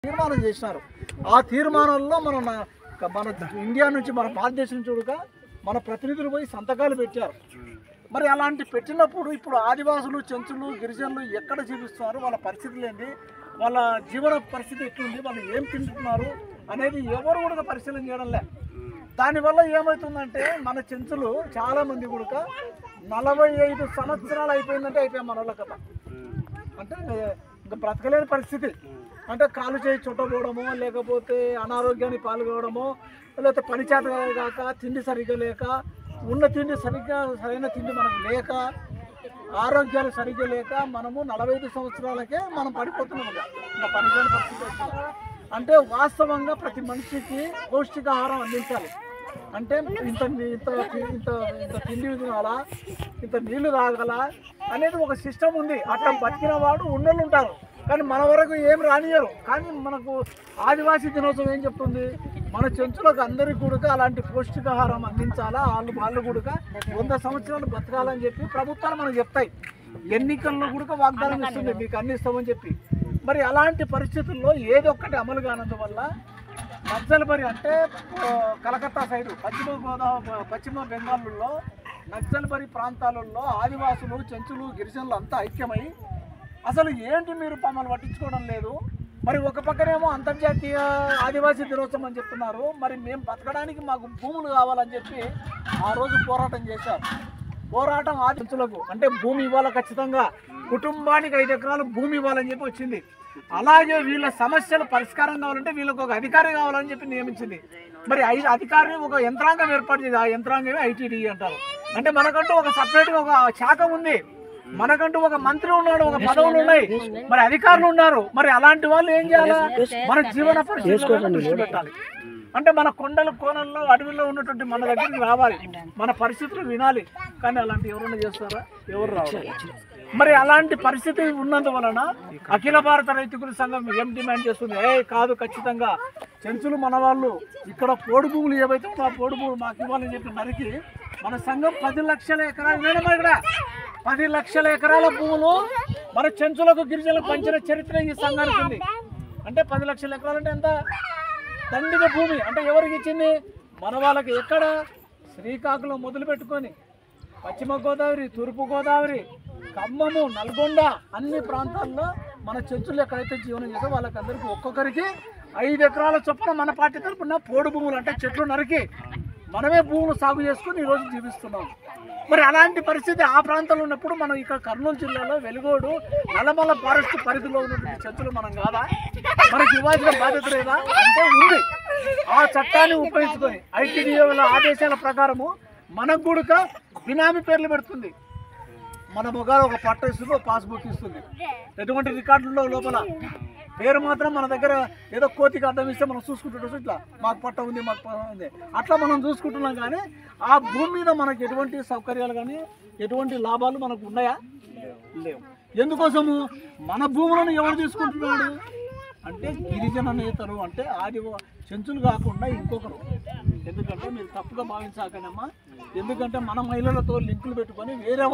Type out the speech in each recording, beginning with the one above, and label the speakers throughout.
Speaker 1: తీర్మానం చేసినారు. ఆ తీర్మానంలో మన ఇండియా నుంచి మన భారతదేశం చూడగా మన ప్రతినిధులు పోయి సంతకాలు పెట్టారు. మరి అలాంటి పెట్టినప్పుడు ఇప్పుడు ఆదివాసులు, చెంచులు, గిరిజనులు ఎక్కడ జీవిస్తున్నారు, వాళ్ళ పరిస్థితులు ఏంటి, వాళ్ళ జీవన పరిస్థితి ఎట్లుంది, వాళ్ళు ఏం తింటున్నారు అనేది ఎవరు కూడా పరిశీలన చేయడంలే. దానివల్ల ఏమవుతుందంటే మన చెంచులు చాలామంది కూడా 45 సంవత్సరాలు అయిపోయిందంటే అయిపోయాం మన వాళ్ళ కథ. అంటే ఇంకా బ్రతకలేని పరిస్థితి. అంటే కాలు చేయి చుట్టపోవడమో, లేకపోతే అనారోగ్యానికి పాల్గొనడమో, లేకపోతే పనిచేత కాక, తిండి సరిగ్గా లేక, ఉన్న తిండి సరైన తిండి మనకు లేక, ఆరోగ్యాలు సరిగ్గా లేక మనము 45 సంవత్సరాలకే మనం పడిపోతున్నాం. ఇంకా పనిచేయని పరిస్థితి వస్తుంది. అంటే వాస్తవంగా ప్రతి మనిషికి పౌష్టికాహారం అందించాలి. అంటే ఇంత తిండి తినాలా, ఇంత నీళ్లు తాగాలా అనేది ఒక సిస్టమ్ ఉంది. అట్లా బతికిన వాడు ఉన్నోళ్ళు ఉంటారు, కానీ మన వరకు ఏం రానియరు. కానీ మనకు ఆదివాసీ దినోత్సవం ఏం చెప్తుంది, మన చెంచులకు అందరికీ కూడా అలాంటి పౌష్టికాహారం అందించాలా, వాళ్ళు కూడా 100 సంవత్సరాలు బతకాలని చెప్పి ప్రభుత్వాలు మనకు చెప్తాయి. ఎన్నికల్లో కూడా వాగ్దానం ఇస్తుంది, మీకు అన్ని ఇస్తామని చెప్పి. మరి అలాంటి పరిస్థితుల్లో ఏదో ఒక్కటి అమలు కానందువల్ల నక్సల్బరి అంటే కలకత్తా సైడు పశ్చిమ బెంగాల్లో నక్సల్బరి ప్రాంతాలలో ఆదివాసులు, చెంచులు, గిరిజనులు అంతా ఐక్యమై అసలు ఏంటి మీరు మమ్మల్ని పట్టించుకోవడం లేదు, మరి ఒక పక్కనేమో అంతర్జాతీయ ఆదివాసీ దినోత్సవం అని చెప్తున్నారు, మరి మేము బతకడానికి మాకు భూములు కావాలని చెప్పి ఆ రోజు పోరాటం చేశారు. పోరాటం ఆదివాసులకు అంటే భూమి ఇవ్వాలి, ఖచ్చితంగా కుటుంబానికి 5 ఎకరాలు భూమి ఇవ్వాలని చెప్పి వచ్చింది. అలాగే వీళ్ళ సమస్యలు పరిష్కారం కావాలంటే వీళ్ళకి ఒక అధికారి కావాలని చెప్పి నియమించింది. మరి అధికారిని ఒక యంత్రాంగం ఏర్పాటు చేసి, ఆ యంత్రాంగమే ఐటీడీ అంటారు. అంటే మనకంటూ ఒక సపరేట్గా ఒక శాఖ ఉంది, మనకంటూ ఒక మంత్రి ఉన్నాడు, ఒక పదవులు ఉన్నాయి, మరి అధికారులు ఉన్నారు. మరి అలాంటి వాళ్ళు ఏం చేయాలి, మన జీవన పరిస్థితులను దృష్టి పెట్టాలి. అంటే మన కొండల కోనల్లో అడవిలో ఉన్నటువంటి మన దగ్గరికి రావాలి, మన పరిస్థితులు వినాలి. కానీ అలాంటి ఎవరైనా చేస్తారా, ఎవరు రావాలి. మరి అలాంటి పరిస్థితి ఉన్నందువలన అఖిల భారత రైతుల సంఘం ఏం డిమాండ్ చేస్తుంది, కాదు ఖచ్చితంగా చెంచులు మన వాళ్ళు ఇక్కడ పోడు భూములు ఏవైతే ఆ పోడు భూములు మాకు ఇవ్వాలని చెప్పి నరికి మన సంఘం 10 లక్షల ఎకరాలు ఇక్కడ 10 లక్షల ఎకరాల భూములు మన చెంచులకు, గిరిజనులకు పంచిన చరిత్ర ఈ సంఘానికి ఉంది. అంటే 10 లక్షల ఎకరాలు అంటే ఎంత దండిగ భూమి. అంటే ఎవరికి ఇచ్చింది, మన వాళ్ళకి. ఎక్కడ, శ్రీకాకుళం మొదలు పెట్టుకొని పశ్చిమ గోదావరి, తూర్పు గోదావరి, ఖమ్మము, నల్గొండ అన్ని ప్రాంతాల్లో మన చెంచులు ఎక్కడైతే జీవనం చేసో వాళ్ళకందరికీ ఒక్కొక్కరికి 5 ఎకరాల చొప్పున మన పార్టీ తరపున పోడు భూములు అంటే చెట్లు నరికి మనమే భూములు సాగు చేసుకుని ఈరోజు జీవిస్తున్నాం. మరి అలాంటి పరిస్థితి ఆ ప్రాంతంలో ఉన్నప్పుడు మనం ఇక్కడ కర్నూలు జిల్లాలో వెలుగోడు, నల్లమల్ల ఫారెస్ట్ పరిధిలో ఉన్నటువంటి చెంచులు మనం కాదా, మనకి ఇవ్వాల్సిన బాధ్యత లేదా అంటే ఉంది. ఆ చట్టాన్ని ఉపయోగించుకొని ఐటీడీఏల ఆదేశాల ప్రకారము మనకు కూడా బినామీ పేర్లు పెడుతుంది. మన మొగాలు ఒక పట్ట ఇస్తుంది, ఒక పాస్బుక్ ఇస్తుంది, ఎటువంటి రికార్డుల్లో లోపల పేరు మాత్రం మన దగ్గర ఏదో కోతికి అడ్డం ఇస్తే మనం చూసుకుంటుంటాం. ఇట్లా మాకు పట్ట ఉంది, మాకు పట్ట ఉంది, అట్లా మనం చూసుకుంటున్నాం. కానీ ఆ భూమి మీద మనకు ఎటువంటి సౌకర్యాలు కానీ ఎటువంటి లాభాలు మనకు ఉన్నాయా, లేవు. ఎందుకోసము మన భూములను ఎవరు తీసుకుంటున్నాడు అంటే గిరిజన నేతలు, అంటే చెంచులు కాకుండా ఇంకొకరు. ఎందుకంటే మీరు తప్పుగా భావించాకనమ్మా, ఎందుకంటే మన మహిళలతో లింకులు పెట్టుకొని వేరే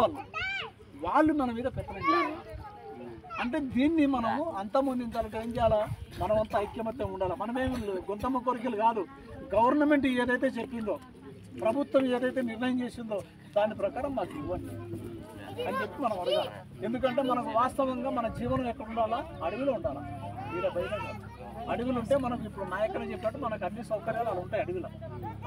Speaker 1: వాళ్ళు మన మీద పెత్తనం చేయాలి. అంటే దీన్ని మనము అంతమొందించాలంటే ఏం చేయాలా, మనమంతా ఐక్యమత్యం ఉండాలి. మనమేమి గొంతమ్మ కోరికలు కాదు, గవర్నమెంట్ ఏదైతే చెప్పిందో, ప్రభుత్వం ఏదైతే నిర్ణయం చేసిందో దాని ప్రకారం మాకు ఇవ్వండి అని చెప్పి మనం అడగాలి. ఎందుకంటే మనకు వాస్తవంగా మన జీవనం ఎక్కడ ఉండాలా, అడవిలో ఉండాలా, వీర బయట కాదు. అడవులు ఉంటే మనకు ఇప్పుడు నాయకులు చెప్పినట్టు మనకు అన్ని సౌకర్యాలు అలా ఉంటాయి. అడవిలో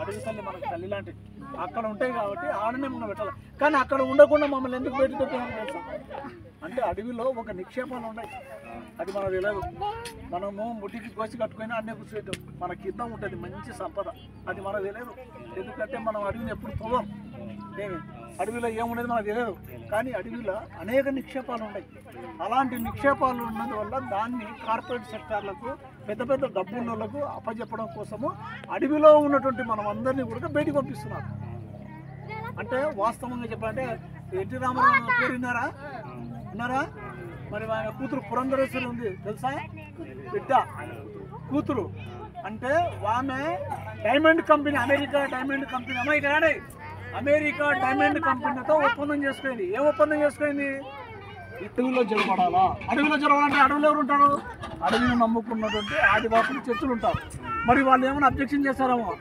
Speaker 1: అడవి తల్లి మనకు తల్లి లాంటివి అక్కడ ఉంటాయి కాబట్టి ఆడనే మనం పెట్టాలి. కానీ అక్కడ ఉండకుండా మమ్మల్ని ఎందుకు బయట తెప్పినామని తెలుసా అంటే అడవిలో ఒక నిక్షేపాలు ఉన్నాయి, అది మనకు తెలియదు. మనము ముట్టికి కోసి కట్టుకొని అన్నీ కూర్చోటం, మన కింద ఉంటుంది మంచి సంపద, అది మనకు తెలియదు. ఎందుకంటే మనం అడవిని ఎప్పుడు పోదాం, అడవిలో ఏముండేది మనకు తెలియదు. కానీ అడవిలో అనేక నిక్షేపాలు ఉన్నాయి. అలాంటి నిక్షేపాలు ఉన్నందువల్ల దాన్ని కార్పొరేట్ సెక్టార్లకు, పెద్ద పెద్ద డబ్బులకు అప్పచెప్పడం కోసము అడవిలో ఉన్నటువంటి మనం అందరినీ కూడా బయటికి పంపిస్తున్నారు. అంటే వాస్తవంగా చెప్పాలంటే ఎన్టీ రామారావు పేరు విన్నారా? మరి ఆయన కూతురు పురంధరేశ్వరి ఉంది తెలుసా, బిడ్డ కూతురు. అంటే ఆమె diamond company, America diamond company, America diamond కంపెనీతో ఒప్పందం చేసుకుంది. ఏం ఒప్పందం చేసుకుంది, అడవిలో జరపడాలా? అడవిలో జరగాలంటే అడవిలో ఎవరు ఉంటారు? అడవిని నమ్ముకున్నటువంటి ఆదివాసులు చర్చలు ఉంటారు. మరి వాళ్ళు ఏమైనా అబ్జెక్షన్ చేస్తారేమో.